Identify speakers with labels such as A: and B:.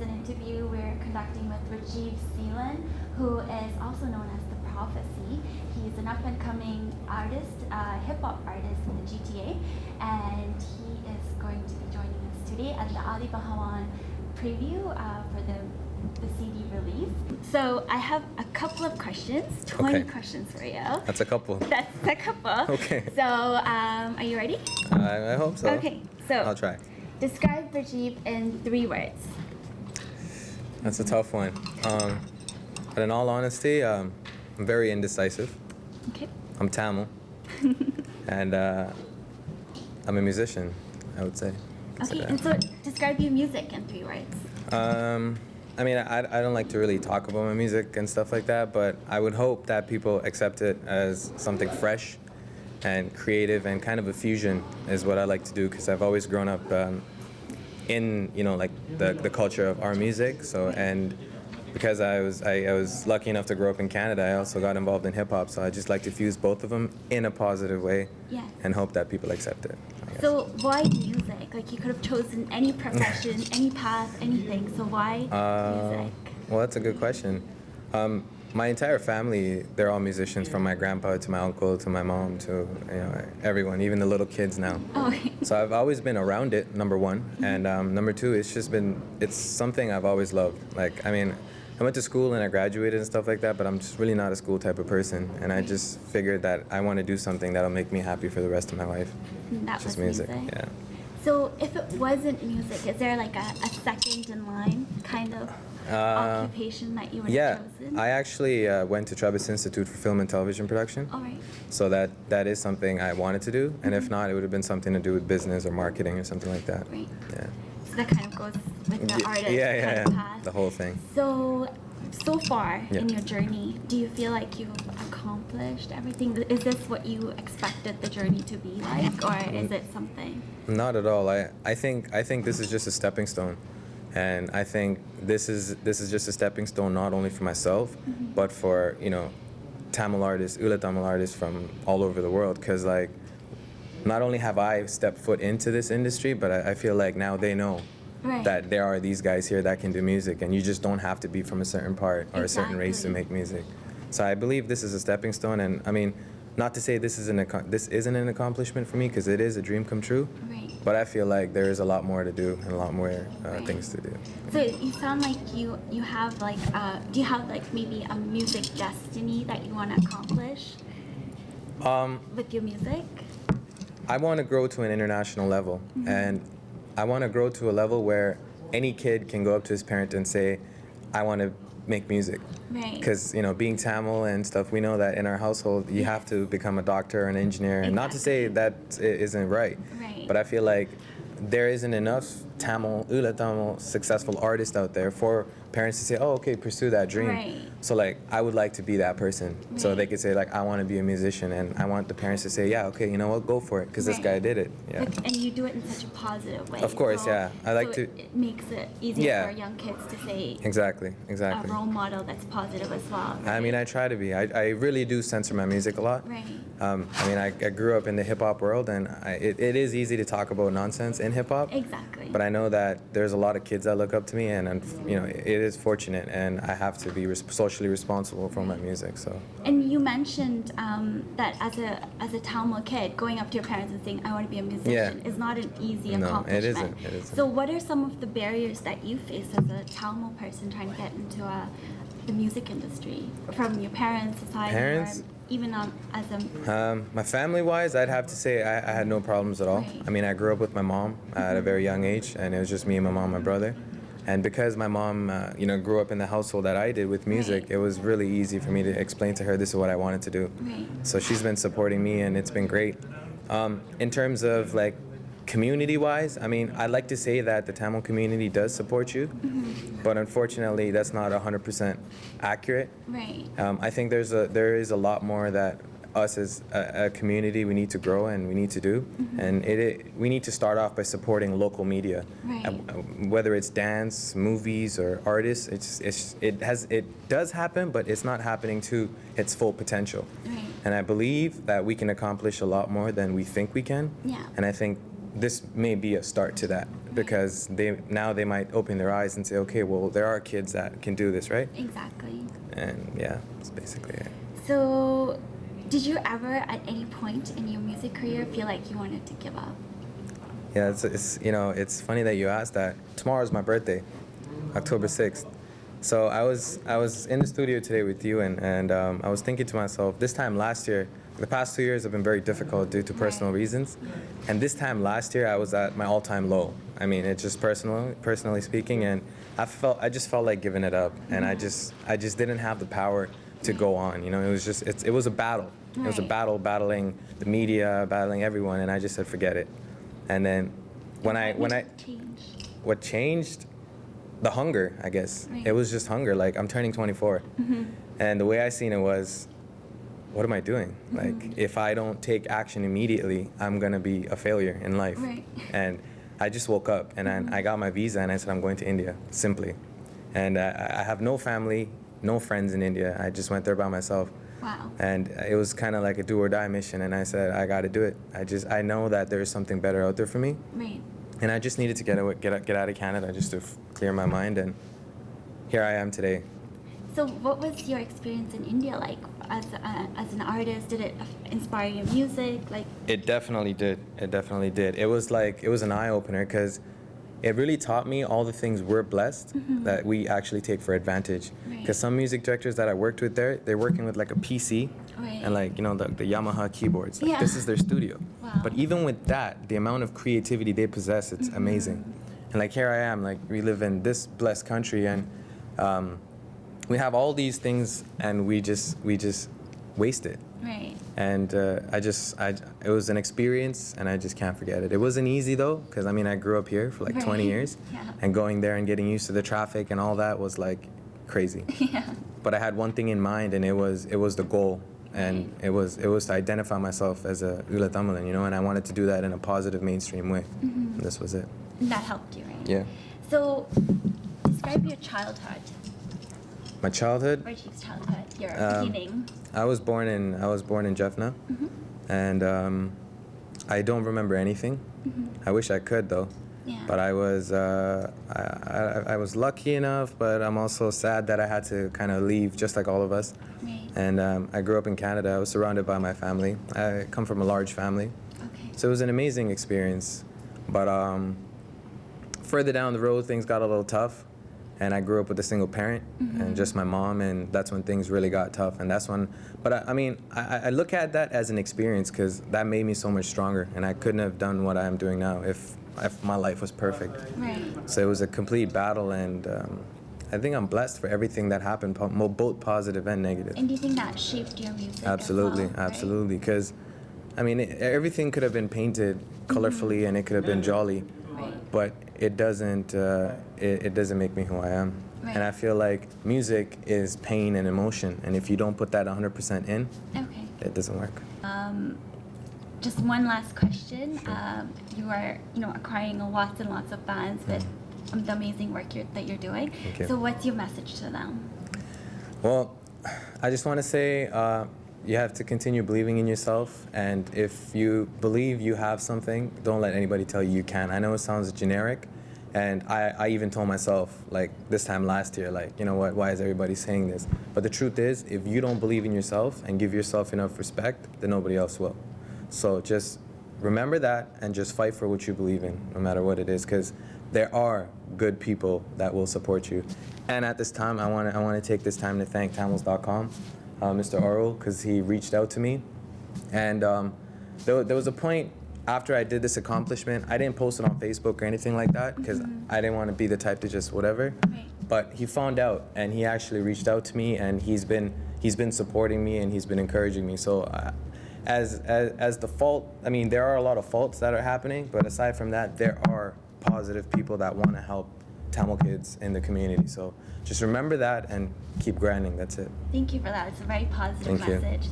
A: an interview we're conducting with Rajeev, who is also known as ThaProphecy. He's an up-and-coming artist, hip-hop artist in the GTA, and he is going to be joining us today at the Aadhibagavan preview for the CD release. So I have a couple of questions, 20 questions for you.
B: That's a couple.
A: That's a couple.
B: Okay.
A: So are you ready?
B: I hope so.
A: Okay, so
B: I'll try.
A: Describe Rajeev in 3 words.
B: That's a tough one. But in all honesty, I'm very indecisive.
A: Okay.
B: I'm Tamil. And I'm a musician, I would say.
A: Okay, and so describe your music in 3 words.
B: I mean, I don't like to really talk about my music and stuff like that, but I would hope that people accept it as something fresh and creative and kind of a fusion is what I like to do, because I've always grown up in, you know, like the culture of our music. So, and because I was lucky enough to grow up in Canada, I also got involved in hip hop. So I just like to fuse both of them in a positive way, and hope that people accept it.
A: So why music? Like, you could have chosen any profession, any path, anything. So why music?
B: Well, that's a good question. My entire family, they're all musicians, from my grandpa to my uncle to my mom to, you know, everyone, even the little kids now.
A: Oh.
B: So I've always been around it, number one. And number two, it's something I've always loved. Like, I mean, I went to school and I graduated and stuff like that, but I'm just really not a school type of person. And I just figured that I want to do something that'll make me happy for the rest of my life.
A: That
B: just
A: was music.
B: Yeah.
A: So if it wasn't music, is there like a second in line kind of occupation that you would have chosen?
B: Yeah, I actually went to Travis Institute for Film and Television Production.
A: All right.
B: So that is something I wanted to do, and if not, it would have been something to do with business or marketing or something like that.
A: Right.
B: Yeah.
A: So that kind of goes with the artist kind of path.
B: The whole thing.
A: So far in your journey, do you feel like you've accomplished everything? Is this what you expected the journey to be like, or is it something?
B: Not at all. I think this is just a stepping stone, and I think this is just a stepping stone not only for myself, but for, you know, Tamil artists, Ula Tamil artists from all over the world. Because, like, not only have I stepped foot into this industry, but I feel like now they know that there are these guys here that can do music, and you just don't have to be from a certain part or a certain race to make music. So I believe this is a stepping stone, and I mean, not to say this isn't an accomplishment for me, because it is a dream come true.
A: Right.
B: But I feel like there is a lot more to do and a lot more things to do.
A: So you sound like you have like do you have like maybe a music destiny that you want to accomplish with your music?
B: I want to grow to an international level, and I want to grow to a level where any kid can go up to his parent and say, I want to make music.
A: Right.
B: Because, you know, being Tamil and stuff, we know that in our household you have to become a doctor or an engineer. And not to say that it isn't right, but I feel like there isn't enough Ula Tamil successful artists out there for parents to say, oh, okay, pursue that dream.
A: Right.
B: So, like, I would like to be that person. So they could say, like, I want to be a musician, and I want the parents to say, yeah, okay, you know what, go for it, because this guy did it. Yeah.
A: And you do it in such a positive way.
B: Of course,
A: so,
B: I like to.
A: It makes it easier for young kids to say
B: Exactly.
A: a role model that's positive as well. Right?
B: I mean, I try to be. I really do censor my music a lot.
A: Right.
B: I mean, I grew up in the hip hop world, and it is easy to talk about nonsense in hip hop.
A: Exactly.
B: But I know that there's a lot of kids that look up to me, and you know, it is fortunate, and I have to be socially responsible for my music. So.
A: And you mentioned that as a Tamil kid, going up to your parents and saying, I want to be a musician is not an easy accomplishment.
B: No, it isn't. It isn't.
A: So what are some of the barriers that you face as a Tamil person trying to get into the music industry, from your parents' society, or even as a...
B: My family-wise, I'd have to say I had no problems at all.
A: Right.
B: I mean, I grew up with my mom at a very young age, and it was just me and my mom and my brother. And because my mom, you know, grew up in the household that I did with music, it was really easy for me to explain to her this is what I wanted to do.
A: Right.
B: So she's been supporting me, and it's been great. In terms of, like, community-wise, I mean, I'd like to say that the Tamil community does support you, but unfortunately, that's not 100% accurate.
A: Right.
B: I think there is a lot more that us as a community we need to grow and we need to do, and we need to start off by supporting local media, whether it's dance, movies, or artists. It does happen, but it's not happening to its full potential.
A: Right.
B: And I believe that we can accomplish a lot more than we think we can.
A: Yeah.
B: And I think this may be a start to that, because they might open their eyes and say, okay, well, there are kids that can do this, right?
A: Exactly.
B: And yeah, that's basically it.
A: So, did you ever, at any point in your music career, feel like you wanted to give up?
B: Yeah, it's you know, it's funny that you asked that. Tomorrow's my birthday, October 6th. So I was in the studio today with you, and I was thinking to myself, this time last year, the past 2 years have been very difficult due to personal reasons, and this time last year I was at my all-time low. I mean, it's just personally speaking, and I just felt like giving it up, and I just didn't have the power to go on. You know, it was a battle. It was a battle, battling the media, battling everyone, and I just said forget it. And then what changed? The hunger, I guess.
A: Right.
B: It was just hunger. Like, I'm turning 24, and the way I seen it was, what am I doing? Like, if I don't take action immediately, I'm gonna be a failure in life.
A: Right.
B: And I just woke up, and I got my visa, and I said I'm going to India, simply. And I have no family, no friends in India. I just went there by myself.
A: Wow.
B: And it was kind of like a do or die mission, and I said I got to do it. I know that there's something better out there for me.
A: Right.
B: And I just needed to get out of Canada just to clear my mind, and here I am today.
A: So, what was your experience in India like as an artist? Did it inspire your music? Like,
B: It definitely did. It definitely did. It was an eye opener, because it really taught me all the things we're blessed that we actually take for advantage.
A: Right.
B: Because some music directors that I worked with there, they're working with like a PC
A: Right.
B: and like, you know, the Yamaha keyboards. Like,
A: Yeah.
B: this is their studio.
A: Wow.
B: But even with that, the amount of creativity they possess, it's amazing. And like, here I am, like, we live in this blessed country, and we have all these things, and we just waste it.
A: right.
B: And it was an experience, and I just can't forget it. It wasn't easy though, because I mean, I grew up here for like 20
A: Right.
B: years,
A: Yeah.
B: and going there and getting used to the traffic and all that was like crazy.
A: Yeah.
B: But I had one thing in mind, and it was the goal, and it was to identify myself as a Ula Tamilan, you know, and I wanted to do that in a positive, mainstream way. And this was it.
A: And that helped you, right?
B: Yeah.
A: So, describe your childhood.
B: My childhood.
A: Rajeev's childhood. Your beginning.
B: I was born in Jaffna, and I don't remember anything. I wish I could though.
A: Yeah.
B: But I was lucky enough, but I'm also sad that I had to kind of leave, just like all of us.
A: Right.
B: And I grew up in Canada. I was surrounded by my family. I come from a large family,
A: Okay.
B: so it was an amazing experience. But further down the road, things got a little tough, and I grew up with a single parent and just my mom, and that's when things really got tough. And that's when, but I look at that as an experience, because that made me so much stronger, and I couldn't have done what I'm doing now if my life was perfect.
A: Right.
B: So it was a complete battle, and I think I'm blessed for everything that happened, both positive and negative.
A: And do you think that shaped your music?
B: Absolutely,
A: as well, right?
B: absolutely. Because, I mean, everything could have been painted colorfully, and it could have been jolly,
A: Right.
B: but it doesn't. It doesn't make me who I am.
A: Right.
B: And I feel like music is pain and emotion, and if you don't put that 100% in,
A: Okay.
B: it doesn't work.
A: Just one last question. You are, acquiring lots and lots of fans with the amazing work that you're doing.
B: Thank you.
A: So what's your message to them?
B: Well, I just want to say you have to continue believing in yourself, and if you believe you have something, don't let anybody tell you you can't. I know it sounds generic, and I even told myself, like, this time last year, like, you know what, why is everybody saying this? But the truth is, if you don't believe in yourself and give yourself enough respect, then nobody else will. So just remember that, and just fight for what you believe in, no matter what it is, because there are good people that will support you. And at this time, I want to take this time to thank Tamils.com, Mr. Oral, because he reached out to me. And there was a point after I did this accomplishment, I didn't post it on Facebook or anything like that, because I didn't want to be the type to just whatever.
A: Right.
B: But he found out, and he actually reached out to me, and he's been supporting me, and he's been encouraging me. So as the fault, I mean, there are a lot of faults that are happening, but aside from that, there are positive people that want to help Tamil kids in the community. So just remember that and keep grinding. That's it.
A: Thank you for that. It's a very positive
B: Thank you.
A: message.